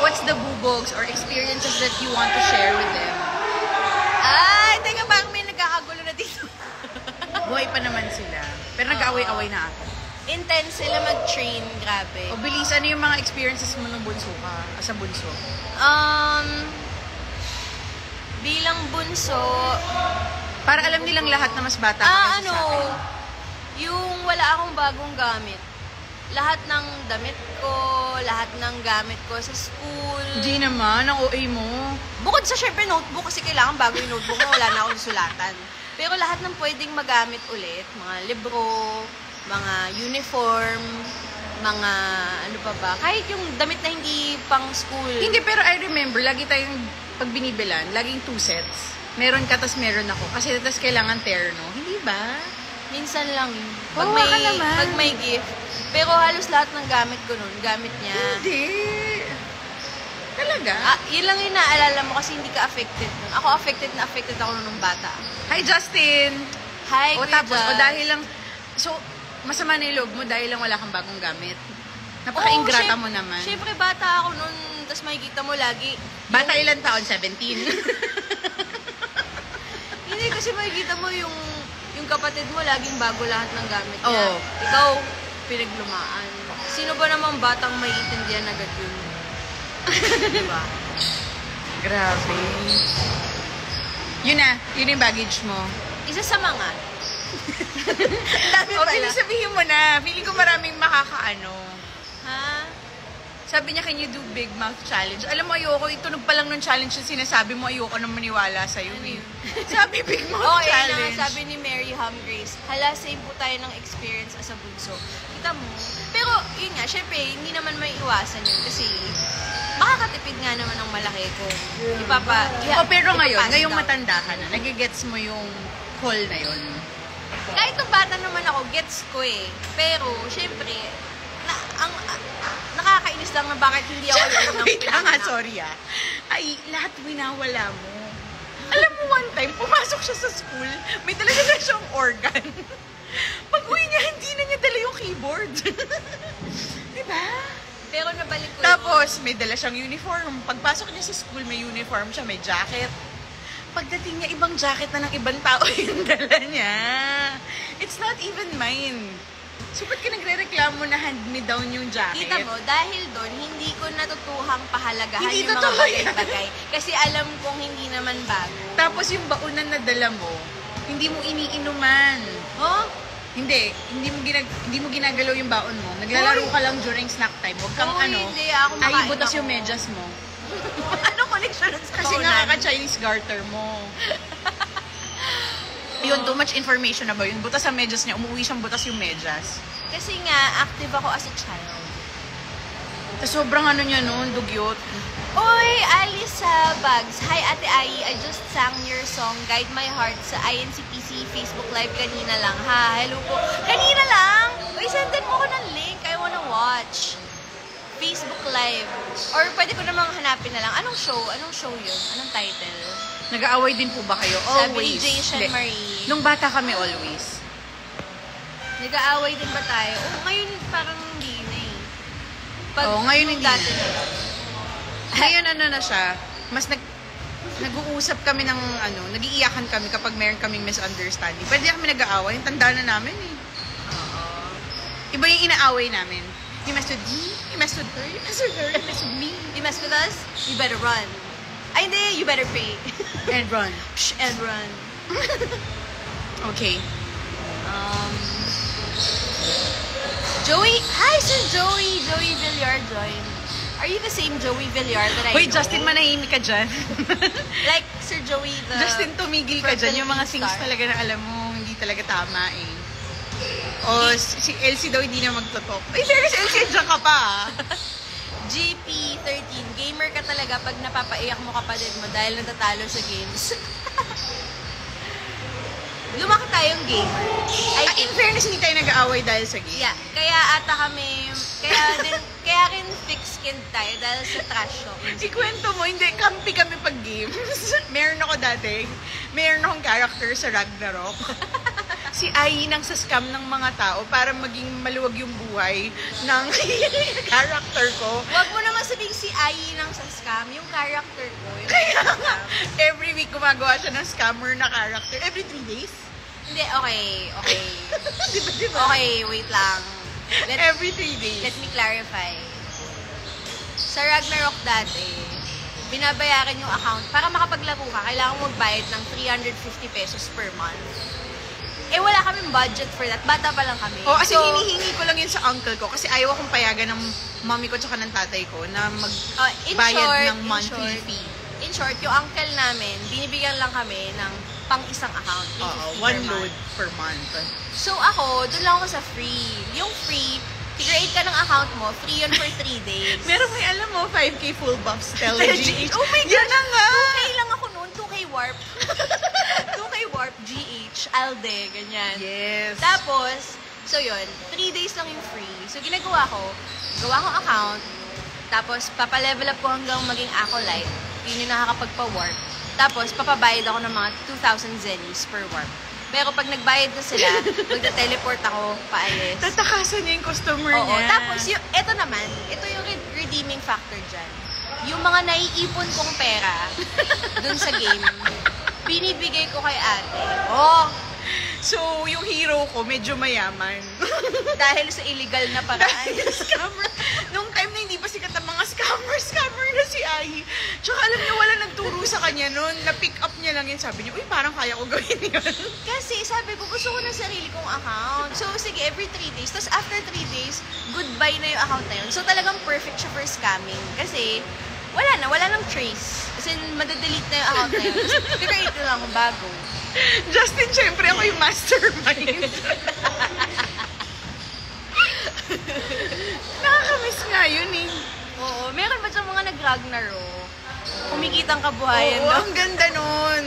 what's the bubogs or experiences that you want to share with them? Ay, teka, parang may nagkakagulo na dito. Buhay pa naman sila. Pero nag-away-away na ako. Intense sila mag-train, grabe. O, bilis, ano yung mga experiences mo nung bunso ka, as a bunso? Bilang bunso, Para alam nilang lahat na mas bata ka kaysa sa akin. yung wala akong bagong gamit. Lahat ng damit ko, lahat ng gamit ko sa school. Hindi naman, ang OA mo. Bukod sa syempre notebook, kasi kailangan bago yung notebook mo, wala na akong sulatan. Pero lahat ng pwedeng magamit ulit, mga libro, mga uniform, mga ano pa ba, kahit yung damit na hindi pang school. Hindi, pero I remember, lagi tayong pag binibilan, laging 2 sets. Meron ka, tas meron ako. Kasi tas kailangan terno. Hindi ba? Minsan lang. Pag Oo, may, ka naman. pag may gift. Pero halos lahat ng gamit ko nun, gamit niya. Hindi. Talaga? Yun lang yung naalala mo kasi hindi ka affected nun. Ako affected ako nung bata. Hi, Justin! Hi, O Kuya tapos, Jazz. dahil lang, so, masama na yung loob mo dahil lang wala kang bagong gamit. Napaka-ingrata mo naman. Siyempre, bata ako nun, tapos makikita mo lagi. Bata ilang taon? 17? Hindi, kasi makikita mo yung kapatid mo, laging bago lahat ng gamit niya. Oo. Ikaw, pinaglumaan. Sino ba namang batang maiintindihan agad yun? Diba? Grabe. Yun yung baggage mo. Isa sa mga. Dami Okay, pala. sabihin mo na. Feeling ko maraming makakaano. Ha? Sabi niya, can you do big mouth challenge? Alam mo, ayoko. Itunog pa lang ng challenge na sinasabi mo, ayoko nang maniwala sa'yo. Ano yun? Sabi, big mouth Okay challenge. na, sabi ni Mary Grace, hala, same po tayo ng experience as a bunso. Kita mo. Pero, yun nga, syempre, hindi naman may iwasan yun kasi makakatipid nga naman ng malaki kung Pero ngayon, ipapass ngayong down. matanda ka na, nagigets mo yung call na yun. Kahit nung bata naman ako, gets ko eh. Pero, syempre, nakakainis lang na bakit hindi ako yun ng Wait lang pinanganak. sorry Ay, lahat winawala mo. Alam mo, one time, pumasok siya sa school, may talaga na siyang organ. Pag uwi niya, hindi na niya dala yung keyboard. Diba? Pero nabalik ko Tapos, may dala siyang uniform. Pagpasok niya sa school, may uniform siya, may jacket. Pagdating niya, ibang jacket na ng ibang tao yung dala niya. It's not even mine. So, ba't ka nagre-reklamo na hand-me-down yung jacket? Kita mo, dahil doon, hindi ko natutuhang pahalagahan Hindi yung mga totoo yan. bagay-bagay. Kasi alam kong hindi naman bago. Tapos yung baunan na dala mo, hindi mo iniinuman. Oh? Hindi mo ginagalaw yung baon mo. Naglalaro ka lang during snack time. Huwag kang Hoy, hindi. Ako ay makain butas ako. yung medyas mo. Ano connection sa Kasi baunan? nga kaka-Chinese garter mo. Yun, too much information na ba yun? Butas ang medyas niya, umuwi siyang butas yung medyas. Kasi nga, active ako as a child. Tapos sobrang ano niya noon, dugyot. Oy, Alice Bags. Hi, Ate Ai. I just sang your song, Guide My Heart, sa INCPC Facebook Live kanina lang. Ha, hello po. Kanina lang? Uy, sendan mo ko ng link. I wanna watch. Facebook Live. Or pwede ko namang hanapin na lang. Anong show? Anong show yun? Anong title? Nag-aaway din po ba kayo? Sabi ni Always. Jason Hindi. Marie. Nung bata kami, always. Nag-aaway din ba tayo? Oh, ngayon parang hindi na eh. Oo, ngayon nung hindi dati na. na. Ngayon ano na siya, mas nag-uusap kami ng nag-iiyakan kami kapag meron kaming misunderstanding. Pwede kami nag-aaway, yung tanda na namin eh. Iba yung inaaway namin. You messed with me, you messed with her, you messed with her, you messed with me. You mess with us, you better run. Ay, hindi, you better pay. And run. Psh, and run. Okay. Joey, hi Sir Joey. Joey Villar joined. Are you the same Joey Villar that I Wait, know? Justin, manahimik ka dyan. Like Sir Joey the... Justin, tumigil ka dyan. Yung mga Philippine things star. talaga na alam mo, hindi talaga tama eh. O, si Elsie daw hindi na magtotok. Ay, serious, Elsie, dyan ka pa ah. GP13, gamer ka talaga pag napapaiyak mo kapatid mo dahil natatalo sa games. Lumaki tayong gamer. In fairness, hindi tayo nag-aaway dahil sa game. Yeah, kaya ata kami, kaya rin thick-skinned tayo dahil sa trash talking. Ikwento mo, hindi, kampi kami pag games. Meron akong character sa Ragnarok. Si Ai nang sa scam ng mga tao para maging maluwag yung buhay ng character ko. Huwag mo naman sabihin si Ai nang sa scam, yung character ko. Yung Every week gumagawa siya ng scammer na character. Every 3 days? Hindi, okay. Diba? Okay, wait lang. Every 3 days. Let me clarify. Sa Ragnarok dati, binabayaran yung account. Para makapaglaro ka, kailangan mo magbayad ng 350 pesos per month. Eh, wala kaming budget for that. Bata pa lang kami. Kasi hinihingi ko lang yun sa uncle ko kasi ayaw akong payagan ng mommy ko tsaka ng tatay ko na magbayad ng monthly fee. In short, yung uncle namin, binibigyan lang kami ng pang-isang account. One load per month. So ako, doon lang ako sa free. Yung free, create ka ng account mo, free yun for 3 days. Meron may alam mo, 5K full buffs, tell GH. Oh my God! Yan na nga! 2K lang ako noon, 2K warp. 2K warp, GH, Alde, ganyan. Yes. Tapos, so yun, 3 days lang yung free. So ginagawa ko, gawa ko account, tapos papalevel up ko hanggang maging acolyte. Yun yung nakakapagpa-warp. Tapos, papabayad ako ng mga 2,000 zennies per warp. Pero pag nagbayad na sila, magta-teleport ako paalis. Tatakasan niya yung customer Oo. niya. Tapos, ito naman, ito yung redeeming factor dyan. Yung mga naiipon kong pera dun sa game, binibigay ko kay ate. Oh! So, yung hero ko, medyo mayaman. Dahil sa illegal na paraan. Scammer. Nung time na hindi pa sikat ang mga scammer na si Ai. Tsaka alam niyo, wala nagturo sa kanya noon. Na-pick up niya lang yun. Sabi niya, uy, parang kaya ko gawin yun. Kasi sabi ko, gusto ko ng sarili kong account. So, sige, every 3 days. Tapos after 3 days, goodbye na yung account na yun. So, talagang perfect siya for scamming. Kasi, wala nang trace. Kasi, madadelete na yung account na yun. Tapos, create na lang ako bago. Justin, syempre ako yung mastermind. Nakakamiss nga yun eh. Oo, meron ba dyan mga nag-Ragnarok? Kumikitang kabuhayan. Oo, ang ganda nun.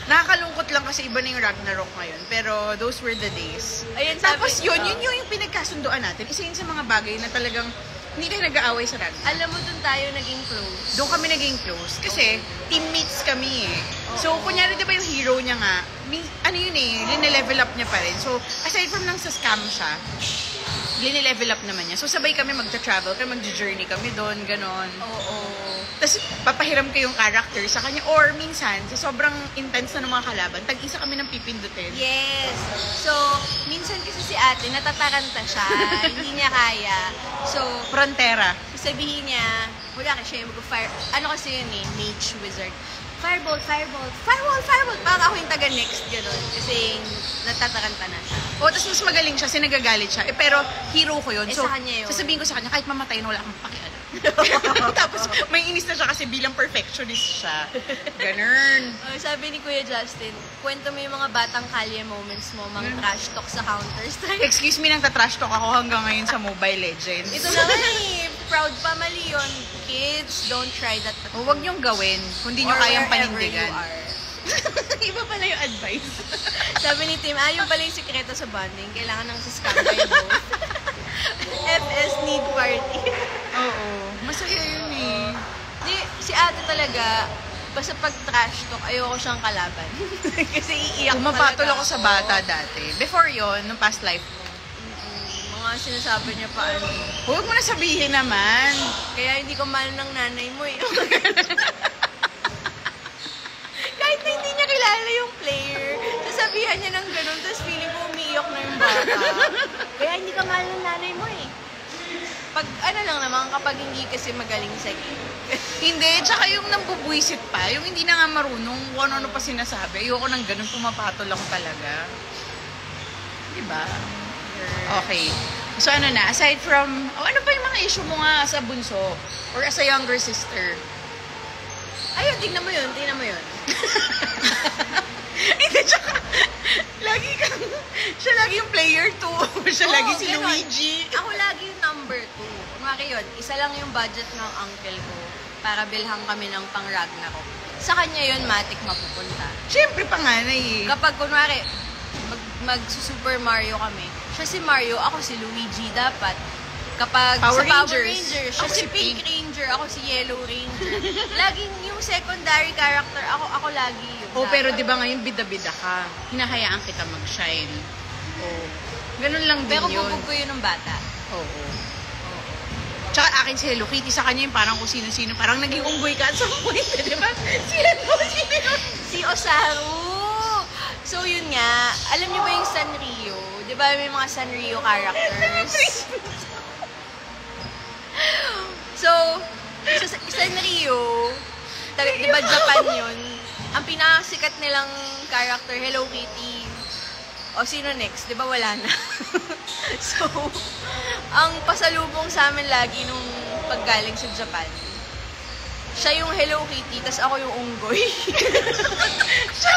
Nakakalungkot lang kasi iba na yung Ragnarok ngayon. Pero those were the days. Ayun, Tapos yun yung pinagkasundoan natin. Isa yun sa mga bagay na talagang hindi tayo nag-aaway sa Ragnarok. Alam mo, dun tayo naging close. Doon kami naging close. Kasi teammates kami eh. So, kunyari diba yung hero niya nga, ano yun eh, linelevel up niya pa rin. So, aside from lang sa scam siya, linelevel up naman niya. So, sabay kami magta-travel, kami mag-journey kami doon, ganon. Oo. Tapos, papahiram ko yung character sa kanya. Or, minsan, sa sobrang intense na ng mga kalaban, tag-isa kami ng pipindutin. Yes. So, minsan kasi si ate, natataranta siya. Hindi niya kaya. So, Frontera. sabihin niya, wala ka siya yung mag-fire. Ano kasi yun eh, mage wizard. Firebolt, firebolt, firebolt, firebolt. Parang ako yung taga-next, gano'n. Kasi natataranta na siya. O, tapos mas magaling siya, kasi nagagalit siya. Eh, pero, hero ko yun. Eh, So, sa kanya yun. sasabihin ko sa kanya, kahit mamatay na wala akong pakialam. Tapos, may inis na siya kasi bilang perfectionist siya. Ganun. Sabi ni Kuya Justin, kwento mo yung mga batang kalye moments mo, mga trash talk sa Counter-Strike. Excuse me, nang tatrash talk ako hanggang ngayon sa Mobile Legends. Ito na nga eh, proud family yun. Kids, don't try that. O, huwag niyong gawin kung di niyo Or kayang wherever panindigan. you are. Iba pala yung advice. Sabi ni Tim, yung pala yung sikreto sa bonding. Kailangan ng siscam kayo both. FS need party. Oo. Masaya yun eh. Di, si ate talaga, basta pag trash talk, ayoko siyang kalaban. Kasi iiyak Pumapatol talaga ako sa bata dati. Before yon, nung past life. Mga sinasabi niya pa ano. Huwag mo na sabihin naman. Kaya hindi ko mahal ng nanay mo eh. Kahit na hindi niya kilala yung player, sasabihan niya ng ganun, tapos feeling ko umiiyak na yung bata. Kaya hindi ka mahal ng nanay mo eh. Pag ano lang naman, kapag hindi kasi magaling sa game. Hindi, tsaka yung nambubuisit pa, yung hindi na nga marunong kung ano pa sinasabi. Ayoko nang ganun, pumapatol ako talaga. Diba? Okay. So ano na, aside from, ano pa yung mga issue mo nga sa bunso? Or as a younger sister? Ayun, tignan mo yun, tignan mo yun. Hindi, tsaka, lagi kang, siya lagi yung player 2. Siya Oo, lagi si ganun. Luigi. Ako lagi yung number 2. Kumari yun, isa lang yung budget ng uncle ko para bilhan kami ng pang Ragnarok. Sa kanya yun, matik mapupunta. Siyempre, panganay eh. Kapag kunwari, mag-Super Mario kami, siya si Mario, ako si Luigi dapat. Kapag Power sa Power Rangers. Rangers, siya Ako si si Pink Pink. Ranger, ako si Yellow Ranger. Laging yung secondary character, ako lagi yun. Oh, dapat. pero di ba ngayon bida-bida ka? Hinahayaan kita mag-shine. Oh. Ganun lang din Pero yun. bubog ko yun ng bata. Oo. Tsaka akin si Hello Kitty, sa kanya yung parang kung sino-sino. Parang naging unggoy ka at some point, di ba? Sino yun? Si Osaru! So yun nga, alam niyo ba yung Sanrio? Di ba may mga Sanrio characters? So, sa Sanrio, di ba Japan yun? Ang pinakasikat nilang character, Hello Kitty. O sino next? Di ba wala na? So, ang pasalubong sa amin lagi nung paggaling sa Japan, siya yung Hello Kitty, tas ako yung unggoy. Siya,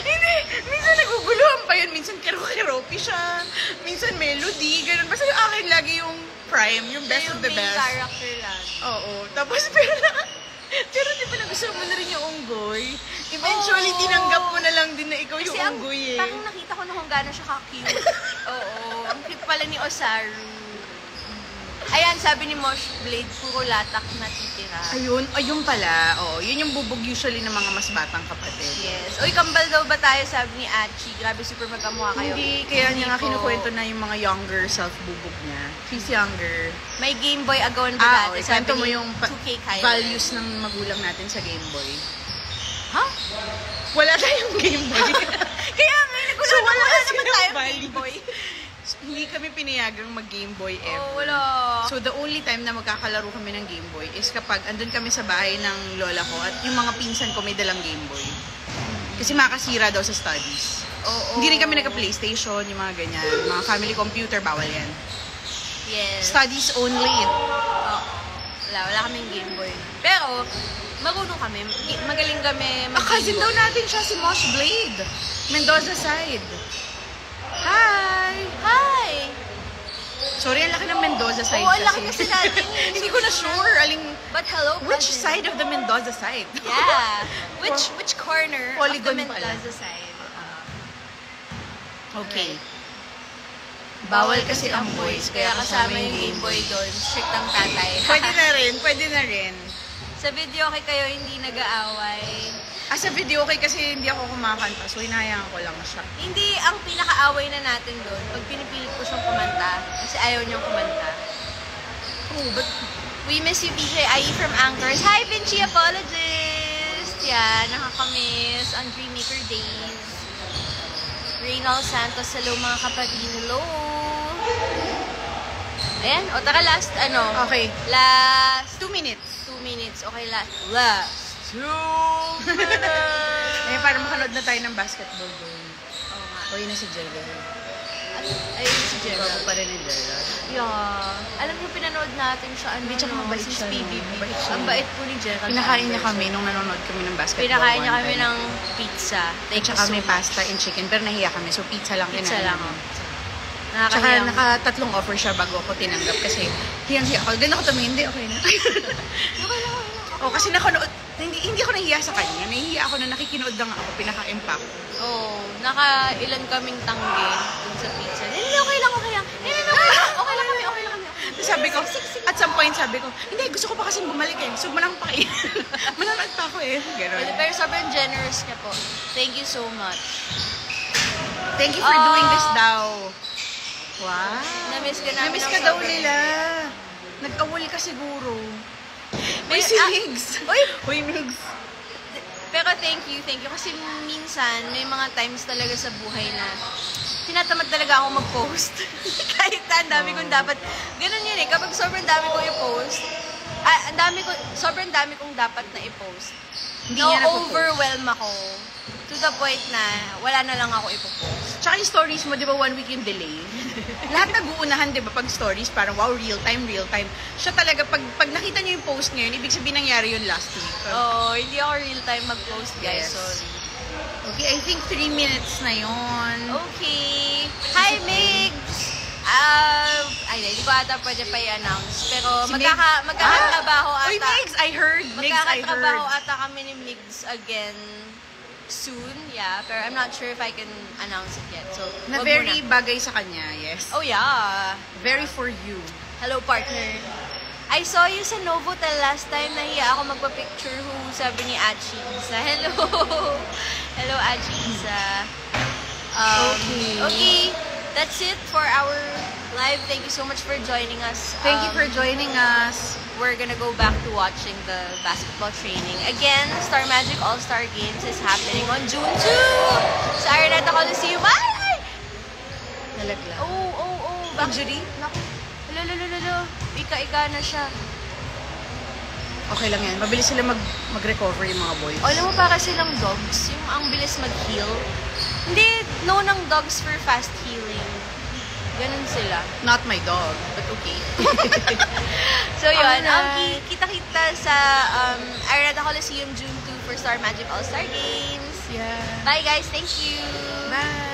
hindi. Minsan naguguluhan pa yun. Minsan kero-keropi siya. Minsan melody, ganun. Basta yung akin lagi yung prime, yung best Siya of the yung main best. character lang. Oo. Tapos, pero di ba nagustuhan mo na rin yung unggoy? Eventually, Oo. tinanggap mo na lang din na ikaw yung Kasi unggoy eh. parang nakita ko na kung gaano siya ka-cute. Oo. Ang cute pala ni Osaru. Ayan, sabi ni Mosh Blade, puro latak na titira. Ayun pala. Oo, yun yung bubog usually ng mga mas batang kapatid. Yes. Uy, kambal daw ba tayo, sabi ni Achi? Grabe, super magkamukha kayo. Hindi, kaya niya nga po. kinukwento na yung mga younger self-bubog niya. She's younger. May Game Boy agawan ba dati? Kwento mo yung 2K Kylo. values ng magulang natin sa Game Boy. Ha? Wala tayong Game Boy. Kaya nga, nagulat So, ako, wala wala silang naman tayong value. Game Boy. hindi kami pinayagang mag-Game Boy ever. Oh, wala. So, the only time na magkakalaro kami ng Game Boy is kapag andun kami sa bahay ng lola ko at yung mga pinsan ko may dalang Game Boy. Kasi makasira daw sa studies. Oo. Hindi rin kami nagka-PlayStation, yung mga ganyan. Mga family computer, bawal yan. Yes. Studies only. Oo. Wala kaming Game Boy. Pero, marunong kami. Magaling kami Cousin daw natin siya, si Mosh Blade. Mendoza side. Hi! Hi! Sorry, ang laki ng Mendoza side Oo, ang laki kasi natin. Hindi ko na sure. But hello, Which cousin. side of the Mendoza side? Yeah. Which corner Polygon of the pala. Mendoza side? Okay. Bawal kasi ang boys, kaya kasama yung Game Boy doon. Strict ang tatay. Pwede na rin. Sa video okay kayo hindi nag-aaway. Sa video okay kasi hindi ako kumakanta, so hinahayaan ko lang siya. Hindi, ang pinaka-away na natin doon, pag pinipilit ko siyang kumanta, kasi ayaw niyang kumanta. Oh, but We miss you, PJ IE from Anchors. Hi, Pinchy Apologist! Yeah, nakakamiss on Dreammaker Days. Reynald Santos, hello mga kapatid. Hello! Ayan, o tara last, okay. Last 2 minutes. 2 minutes. Okay, last 2 minutes! Para makanood na tayo ng basketball doon. Oo nga. O, yun na si Gerald. Ayun si Gerald. Bago pa rin ni Gerald. Yeah. Alam niyo, pinanood natin siya, Hindi, tsaka mabait since siya, no? PBB. Mabait siya. Ang bait po ni Gerald. Pinakain niya kami nung nanonood kami ng basketball. Pinakain niya one kami time. ng pizza. At Thank you saka so may much. pasta and chicken, pero nahiya kami. So, pizza lang Pizza kinain lang. namin. Tsaka Nakakahiyang. nakatatlong offer siya bago ako tinanggap kasi hiyang-hiya ako. Ganun ako tumingin, hindi, okay na. Kasi nakanood, hindi ako nahiya sa kanya. Nahiya ako na nakikinood lang ako, pinaka-impact. Naka-ilan kaming tangge dun sa pizza. Hindi, okay lang. Okay lang kami. Tapos sabi ko, at some point sabi ko, hindi, gusto ko pa kasi bumalik eh. So, manang pa kayo. Mananood pa ako eh. Ganon. Pero sobrang generous niya po. Thank you so much. Thank you for doing this daw. Wow. Na-miss ka namin. Na-miss ng ka daw sobrang. nila. Nag-awol ka siguro. May- Uy, si ah, Migs. Uy! Migs. Pero thank you. Kasi minsan, may mga times talaga sa buhay na tinatamad talaga ako mag-post. Kahit na ang dami kong dapat. Ganun yun eh. Kapag sobrang dami kong i-post, sobrang dami kong dapat na i-post. Hindi niya napopost. overwhelm ako. To the point na wala na lang ako ipopost. Tsaka yung stories mo, di ba, 1 week yung delay? Lahat nag-uunahan, di ba, pag stories, parang wow, real time. Siya talaga, pag nakita niyo yung post ngayon, ibig sabihin nangyari yun last week. Hindi ako real time mag-post, guys. Yes. Sorry. Okay, I think 3 minutes na yun. Okay. Hi, Migs! Hindi ko ata pwede pa i-announce. Pero Si magkakatrabaho ata. Uy, Migs, I heard. Migs, I Magkakatrabaho heard. ata kami ni Migs again soon. Yeah, pero I'm not sure if I can announce it yet. So, Na wag very muna. bagay sa kanya, yes. Oh, yeah. Very for you. Hello, partner. I saw you sa Novotel last time. Nahiya ako magpa-picture who, sabi ni Achi Isa. Hello. Hello, Achi Isa. Okay. That's it for our live. Thank you so much for joining us. Thank you for joining us. We're gonna go back to watching the basketball training. Again, Star Magic All-Star Games is happening on June 2 sa Araneta Coliseum. Ay! Nalaglag. Oh. Injury? Naku. Lalo. Ika-ika na siya. Okay lang yan. Mabilis sila mag-recover yung mga boys. Alam mo, para silang dogs. Yung ang bilis mag-heal. Hindi, no ng dogs for fast healing. Ganun sila. Not my dog, but okay. So yun, Alright. kita-kita sa Araneta Coliseum June 2 for Star Magic All-Star Games. Yeah. Bye guys, thank you! Bye!